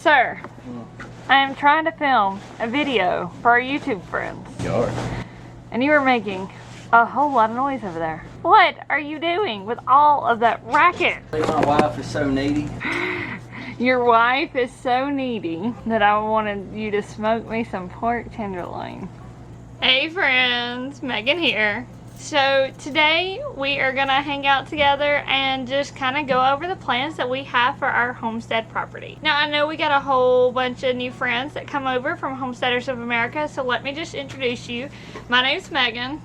Sir, I am trying to film a video for our YouTube friends. You are. And you are making a whole lot of noise over there. What are you doing with all of that racket? My wife is so needy. Your wife is so needy that I wanted you to smoke me some pork tenderloin. Hey friends, Megan here. So today we are gonna hang out together and just kind of go over the plans that we have for our homestead property. Now I know we got a whole bunch of new friends that come over from Homesteaders of America, so let me just introduce you. My name's Megan.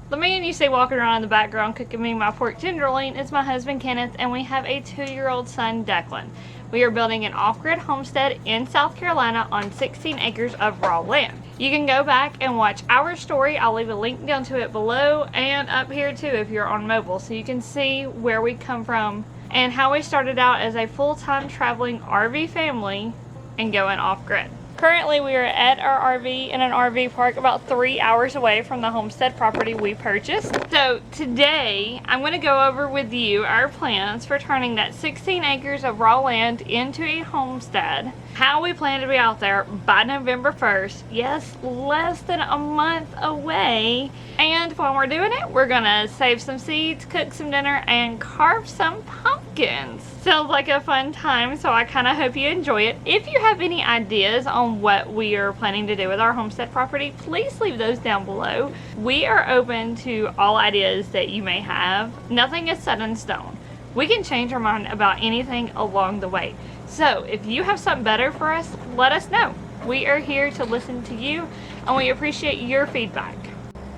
The man you see walking around in the background cooking me my pork tenderloin is my husband Kenneth, and we have a 2-year-old son Declan. We are building an off-grid homestead in South Carolina on 16 acres of raw land. You can go back and watch our story. I'll leave a link down to it below and up here too if you're on mobile, so you can see where we come from and how we started out as a full-time traveling RV family and going off-grid. Currently we are at our RV in an RV park about 3 hours away from the homestead property we purchased. So today I'm going to go over with you our plans for turning that 16 acres of raw land into a homestead, how we plan to be out there by November 1st, yes, less than a month away, and while we're doing it we're gonna save some seeds, cook some dinner, and carve some pumpkins. Sounds like a fun time, so I kind of hope you enjoy it. If you have any ideas on what we are planning to do with our homestead property, please leave those down below. We are open to all ideas that you may have. Nothing is set in stone. We can change our mind about anything along the way. So if you have something better for us, let us know. We are here to listen to you and we appreciate your feedback.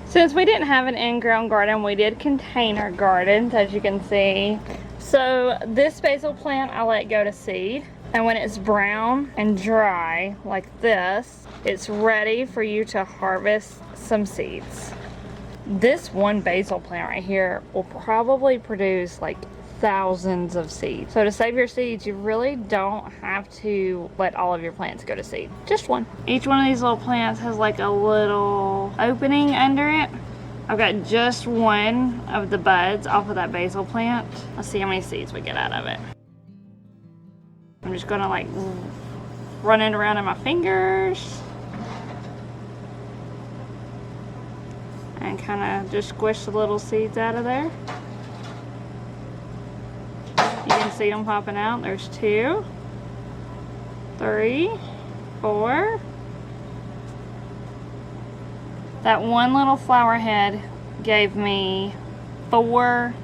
Since we didn't have an in-ground garden, we did container gardens, as you can see. So this basil plant I let go to seed, and when it's brown and dry like this, it's ready for you to harvest some seeds. This one basil plant right here will probably produce like thousands of seeds. So to save your seeds, you really don't have to let all of your plants go to seed. Just one. Each one of these little plants has like a little opening under it. I've got just one of the buds off of that basil plant. Let's see how many seeds we get out of it. I'm just gonna like run it around in my fingers and kind of just squish the little seeds out of there. You can see them popping out. There's 2, 3, 4. That one little flower head gave me 4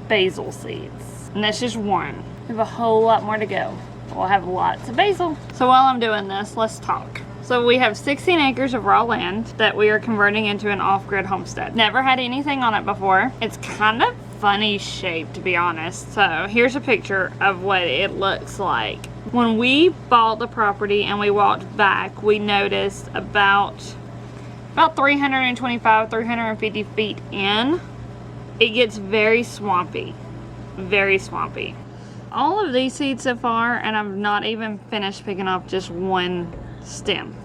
basil seeds. And that's just one. We have a whole lot more to go. We'll have lots of basil. So while I'm doing this, let's talk. So we have 16 acres of raw land that we are converting into an off-grid homestead. Never had anything on it before. It's kind of funny shape, to be honest. So here's a picture of what it looks like. When we bought the property and we walked back, we noticed about 325, 350 feet in, it gets very swampy. Very swampy. All of these seeds so far, and I've not even finished picking off just one stem.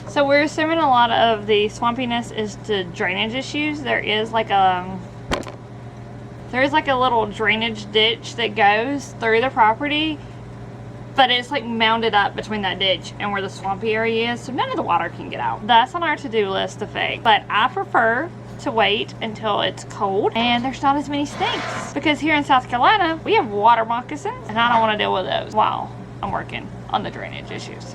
So we're assuming a lot of the swampiness is to drainage issues. There is like a little drainage ditch that goes through the property, but it's like mounded up between that ditch and where the swampy area is, so none of the water can get out. That's on our to-do list to fix, but I prefer to wait until it's cold and there's not as many snakes, because here in South Carolina we have water moccasins and I don't want to deal with those while I'm working on the drainage issues.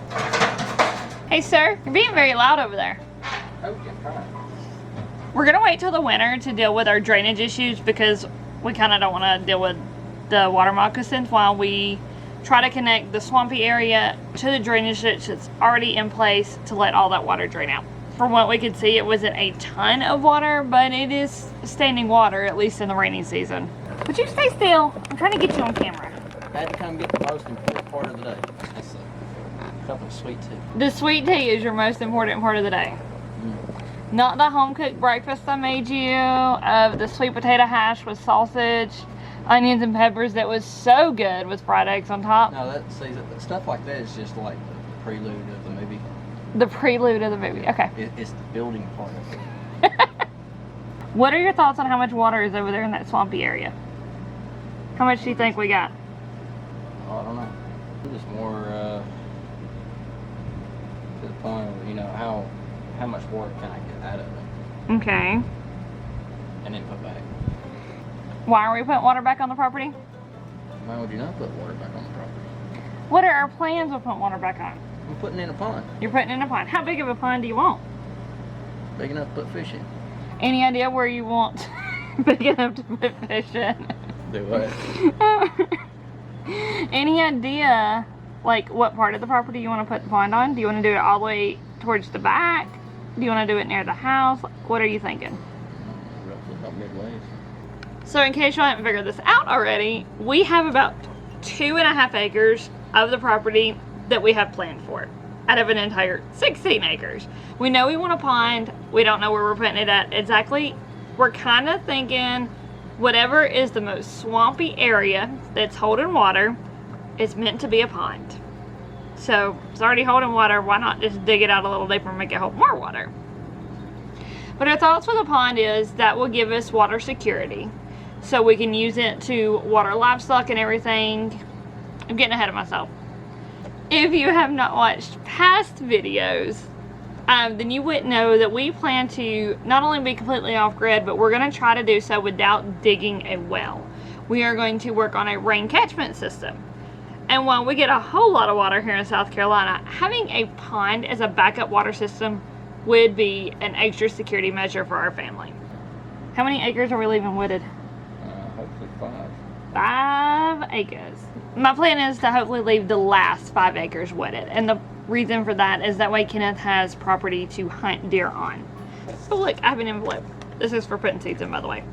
Hey sir, you're being very loud over there. We're gonna wait till the winter to deal with our drainage issues because we kind of don't want to deal with the water moccasins while we try to connect the swampy area to the drainage ditch that's already in place to let all that water drain out. From what we could see, it wasn't a ton of water, but it is standing water, at least in the rainy season. Would you stay still? I'm trying to get you on camera. I had to come get the most important part of the day. That's a cup of sweet tea. The sweet tea is your most important part of the day. Not the home-cooked breakfast I made you of the sweet potato hash with sausage, onions, and peppers that was so good with fried eggs on top. No, stuff like that is just like the prelude of the movie. The prelude of the movie, okay. It's the building part of it. What are your thoughts on how much water is over there in that swampy area? How much do you think we got? Oh, I don't know. Just more pond, you know, how much water can I get out of it, Okay. and then put back. Why are we putting water back on the property? Why would you not put water back on the property? What are our plans with putting water back on? I'm putting in a pond, You're putting in a pond. How big of a pond do you want? big enough to put fish in. Any idea where you want big enough to put fish in? Do what? Any idea, like, what part of the property you want to put the pond on? Do you want to do it all the way towards the back? Do you want to do it near the house? What are you thinking? Roughly about midway. So in case you haven't figured this out already, we have about 2.5 acres of the property that we have planned for out of an entire 16 acres. We know we want a pond. We don't know where we're putting it at exactly. We're kind of thinking whatever is the most swampy area that's holding water is meant to be a pond. So it's already holding water. Why not just dig it out a little deeper and make it hold more water? But our thoughts with a pond is that will give us water security. So we can use it to water livestock and everything. I'm getting ahead of myself. If you have not watched past videos, then you wouldn't know that we plan to not only be completely off-grid, but we're going to try to do so without digging a well. We are going to work on a rain catchment system. And while we get a whole lot of water here in South Carolina, having a pond as a backup water system would be an extra security measure for our family. How many acres are we leaving wooded? Hopefully 5. 5 acres. My plan is to hopefully leave the last 5 acres wooded. And the reason for that is that way Kenneth has property to hunt deer on. So look, I have an envelope. This is for putting seeds in, by the way.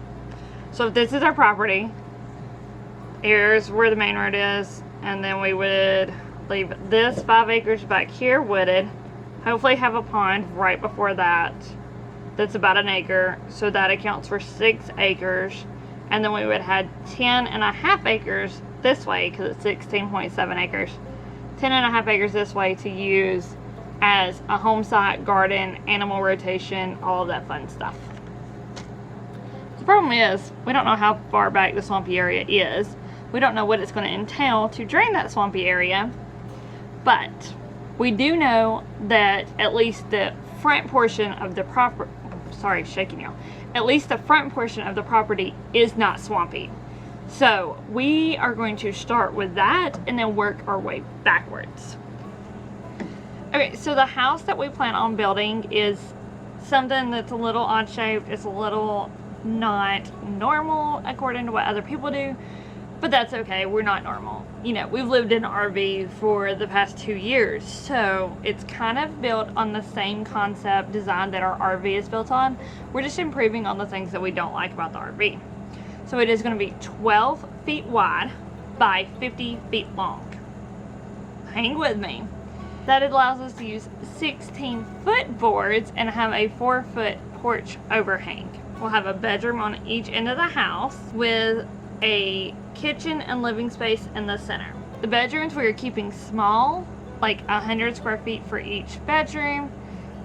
So if this is our property, here's where the main road is. And then we would leave this 5 acres back here wooded. Hopefully have a pond right before that. That's about an acre. So that accounts for 6 acres. And then we would have 10.5 acres this way because it's 16.7 acres. 10.5 acres this way to use as a home site, garden, animal rotation, all of that fun stuff. The problem is we don't know how far back the swampy area is. We don't know what it's going to entail to drain that swampy area, but we do know that at least the front portion of the property, at least the front portion of the property is not swampy. So we are going to start with that and then work our way backwards. Okay, so the house that we plan on building is something that's a little odd shaped. It's a little not normal according to what other people do. But that's okay, we're not normal. You know, we've lived in an RV for the past 2 years, so it's kind of built on the same concept design that our RV is built on. We're just improving on the things that we don't like about the RV. So it is going to be 12 feet wide by 50 feet long. Hang with me. That allows us to use 16-foot boards and have a 4-foot porch overhang. We'll have a bedroom on each end of the house with a kitchen and living space in the center. The bedrooms we are keeping small, like 100 square feet for each bedroom.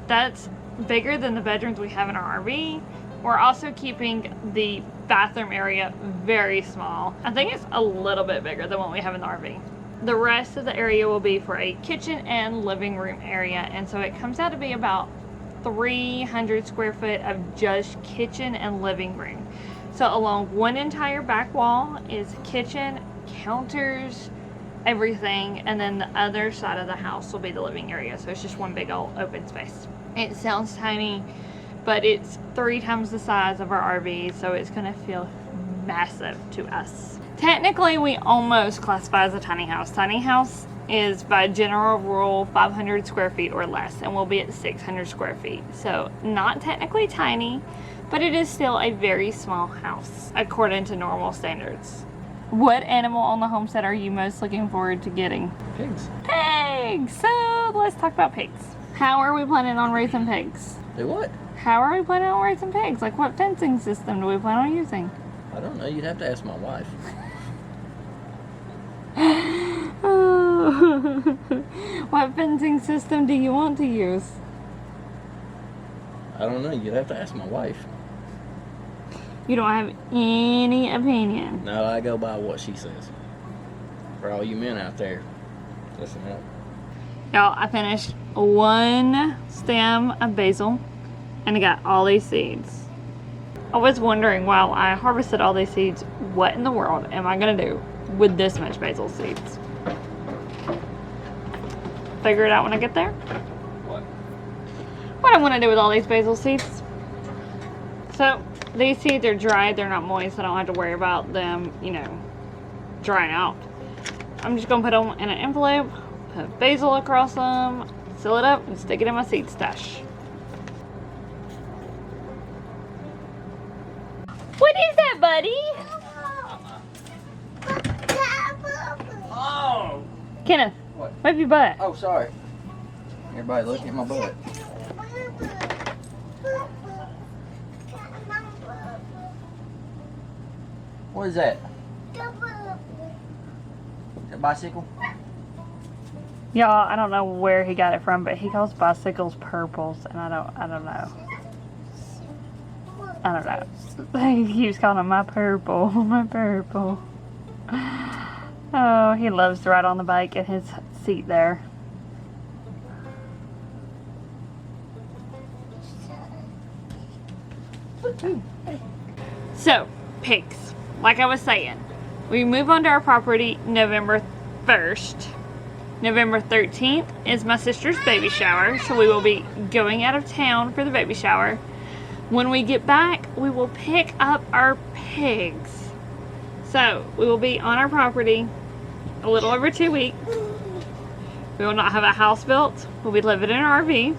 That's bigger than the bedrooms we have in our RV. We're also keeping the bathroom area very small. I think it's a little bit bigger than what we have in the RV. The rest of the area will be for a kitchen and living room area, and so it comes out to be about 300 square foot of just kitchen and living room. So along one entire back wall is kitchen, counters, everything, and then the other side of the house will be the living area. So it's just one big old open space. It sounds tiny, but it's 3 times the size of our RV, so it's gonna feel massive to us. Technically, we almost classify as a tiny house. Tiny house is by general rule 500 square feet or less, and we'll be at 600 square feet. So not technically tiny, but it is still a very small house according to normal standards. What animal on the homestead are you most looking forward to getting? Pigs. Pigs! So let's talk about pigs. How are we planning on raising pigs? Do what? How are we planning on raising pigs? Like, what fencing system do we plan on using? I don't know. You'd have to ask my wife. What fencing system do you want to use? I don't know. You'd have to ask my wife. You don't have any opinion. No, I go by what she says. For all you men out there, listen up. Y'all, I finished one stem of basil and I got all these seeds. I was wondering while I harvested all these seeds, what in the world am I gonna do with this much basil seeds? Figure it out when I get there. What I want to do with all these basil seeds. So these seeds are dried, they're not moist, so I don't have to worry about them, you know, drying out. I'm just gonna put them in an envelope, put basil across them, seal it up, and stick it in my seed stash. What is that, buddy? Oh! Kenneth, What? wipe your butt. Oh, sorry. Everybody look at my butt. What is that? Is that bicycle? Y'all, I don't know where he got it from, but he calls bicycles purples, and I don't know. He keeps calling them my purple, my purple. Oh, he loves to ride on the bike in his seat there. So, pigs. Like I was saying, we move onto our property November 1st. November 13th is my sister's baby shower, so we will be going out of town for the baby shower. When we get back, we will pick up our pigs. So, we will be on our property a little over 2 weeks. We will not have a house built. We'll be living in an RV.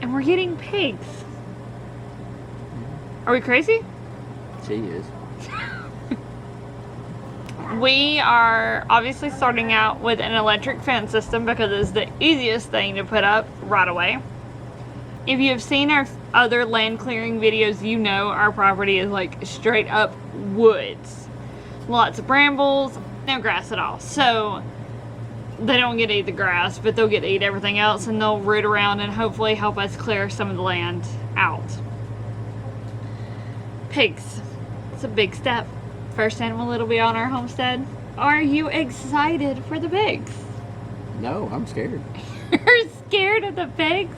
And we're getting pigs. Are we crazy? She is. We are obviously starting out with an electric fence system because it's the easiest thing to put up right away. If you have seen our other land clearing videos, you know our property is like straight up woods. Lots of brambles, no grass at all. So they don't get to eat the grass, but they'll get to eat everything else, and they'll root around and hopefully help us clear some of the land out. Pigs. It's a big step. First animal that'll be on our homestead. Are you excited for the pigs? No, I'm scared. You're scared of the pigs?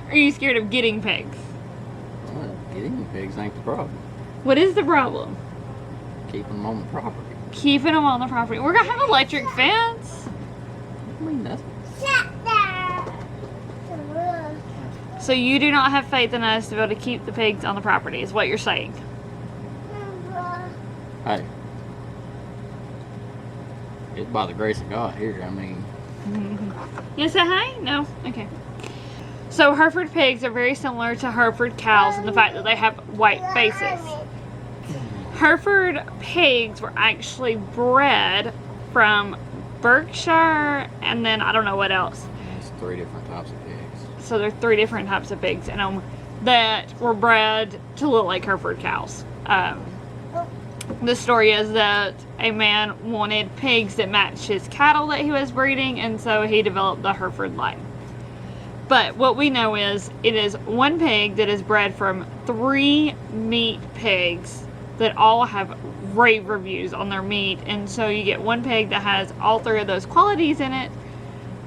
Or are you scared of getting pigs? Well, getting the pigs ain't the problem. What is the problem? Keeping them on the property. Keeping them on the property. We're gonna have an electric fence. I mean, nothing. So you do not have faith in us to be able to keep the pigs on the property, is what you're saying. Hey. It's by the grace of God here, I mean. You say hi? No? Okay. So Hereford pigs are very similar to Hereford cows in the fact that they have white faces. Hereford pigs were actually bred from Berkshire and then I don't know what else. It's 3 different types of pigs. So there are 3 different types of pigs that were bred to look like Hereford cows. The story is that a man wanted pigs that matched his cattle that he was breeding, and so he developed the Hereford line. But what we know is it is one pig that is bred from 3 meat pigs that all have rave reviews on their meat, and so you get one pig that has all 3 of those qualities in it,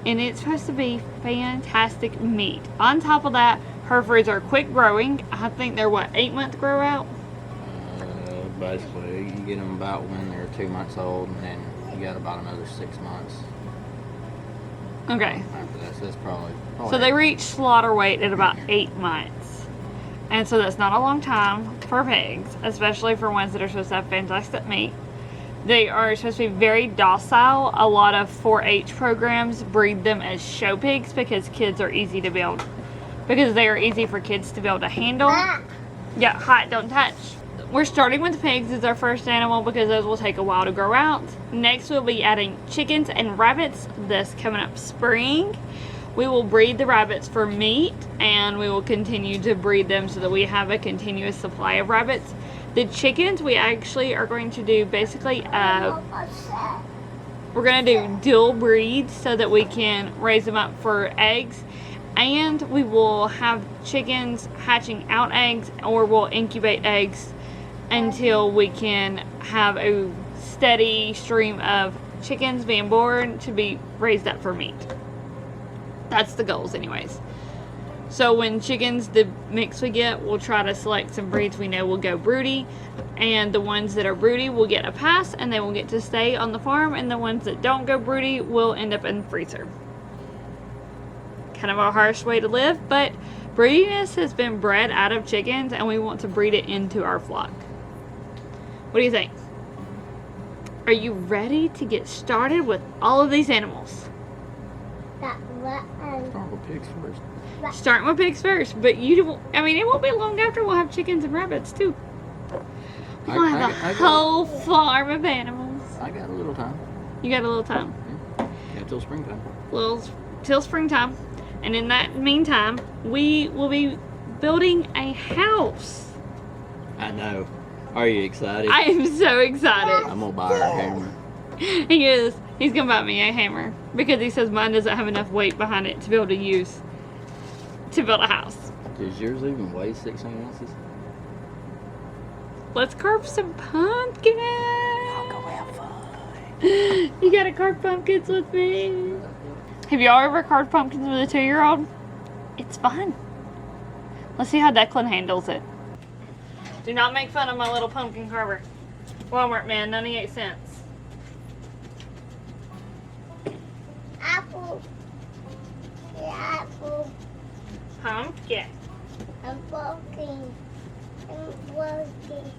and it's supposed to be fantastic meat. On top of that, Herefords are quick growing. I think they're 8-month grow out? Basically, you get them about when they're 2 months old, and then you got about another 6 months. Okay. After that, so that's probably So they reach slaughter weight at about 8 months. And so that's not a long time for pigs, especially for ones that are supposed to have fantastic meat. They are supposed to be very docile. A lot of 4-H programs breed them as show pigs because kids are easy to build. Because they are easy for kids to be able to handle. Yeah, hot, don't touch. We're starting with pigs as our first animal because those will take a while to grow out. Next we'll be adding chickens and rabbits this coming up spring. We will breed the rabbits for meat and we will continue to breed them so that we have a continuous supply of rabbits. The chickens we actually are going to do basically we're going to do dual breeds so that we can raise them up for eggs. And we will have chickens hatching out eggs or we'll incubate eggs until we can have a steady stream of chickens being born to be raised up for meat. That's the goals anyways. So when chickens, the mix we get, we'll try to select some breeds we know will go broody. And the ones that are broody will get a pass and they will get to stay on the farm. And the ones that don't go broody will end up in the freezer. Kind of a harsh way to live, but broodiness has been bred out of chickens and we want to breed it into our flock. What do you think? Are you ready to get started with all of these animals? Start with pigs first. Starting with pigs first, but it won't be long after we'll have chickens and rabbits too. We'll have a whole farm of animals. I got a little time. You got a little time. Yeah, till springtime. Till springtime. And in that meantime, we will be building a house. I know. Are you excited? I am so excited. I'm gonna buy her a hammer. He is. He's gonna buy me a hammer because he says mine doesn't have enough weight behind it to be able to use to build a house. Does yours even weigh 16 ounces? Let's carve some pumpkins. I'll go have fun. You gotta carve pumpkins with me. Have y'all ever carved pumpkins with a 2-year-old? It's fun. Let's see how Declan handles it. Do not make fun of my little pumpkin carver. Walmart man, 98 cents. Apple. Apple. Pumpkin. I'm walking. I'm walking.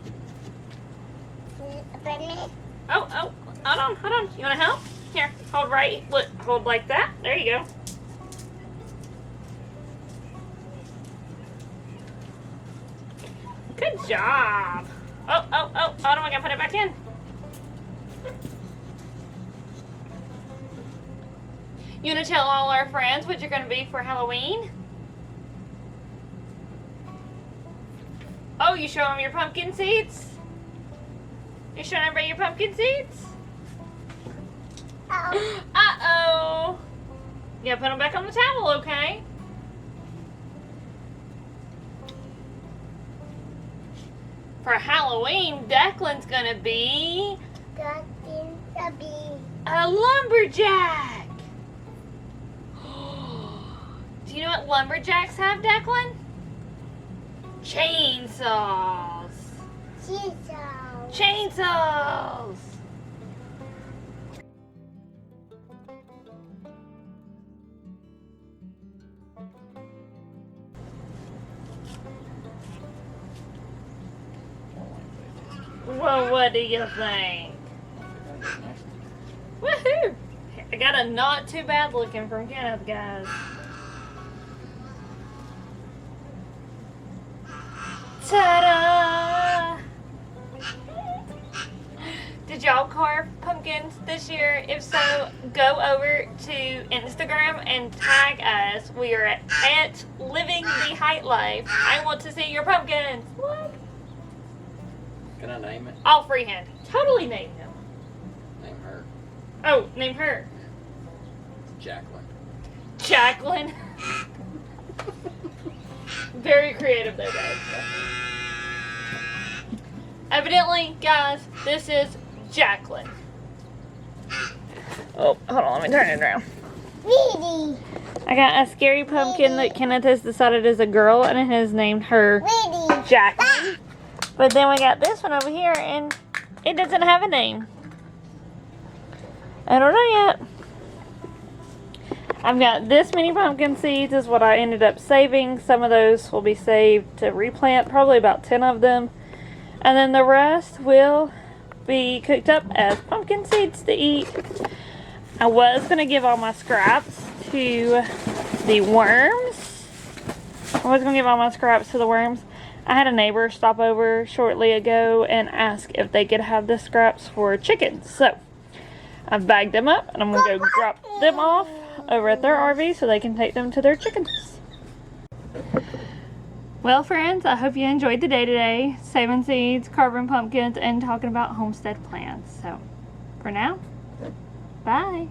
Oh, hold on. You wanna help? Here, hold right. Look, hold like that. There you go. Good job. Oh, hold on, I gotta put it back in. You wanna tell all our friends what you're gonna be for Halloween? Oh, you show them your pumpkin seeds? You showing everybody your pumpkin seeds? Uh-oh. You gotta put them back on the towel, okay? For Halloween, Declan's gonna be a lumberjack. Do you know what lumberjacks have, Declan? Chainsaws. Chainsaws. Well, what do you think? Woohoo! I got a not too bad looking from Kenneth, guys. Ta-da! Did y'all carve pumpkins this year? If so, go over to Instagram and tag us. We are at Living the Hight Life. I want to see your pumpkins. What? Can I name it? All freehand. Totally name him. Name her. Oh, name her. Jacqueline. Jacqueline. Very creative though, guys. Evidently, guys, this is Jacqueline. Oh, hold on, let me turn it around. Reedy. I got a scary pumpkin that Kenneth has decided is a girl, and it has named her Reedy. Jacqueline. But then we got this one over here, and it doesn't have a name. I don't know yet. I've got this many pumpkin seeds is what I ended up saving. Some of those will be saved to replant, probably about 10 of them. And then the rest will be cooked up as pumpkin seeds to eat. I was going to give all my scraps to the worms. I had a neighbor stop over shortly ago and ask if they could have the scraps for chickens. So I've bagged them up and I'm going to go drop them off over at their RV so they can take them to their chickens. Well, friends, I hope you enjoyed the day today, saving seeds, carving pumpkins, and talking about homestead plans. So for now, bye.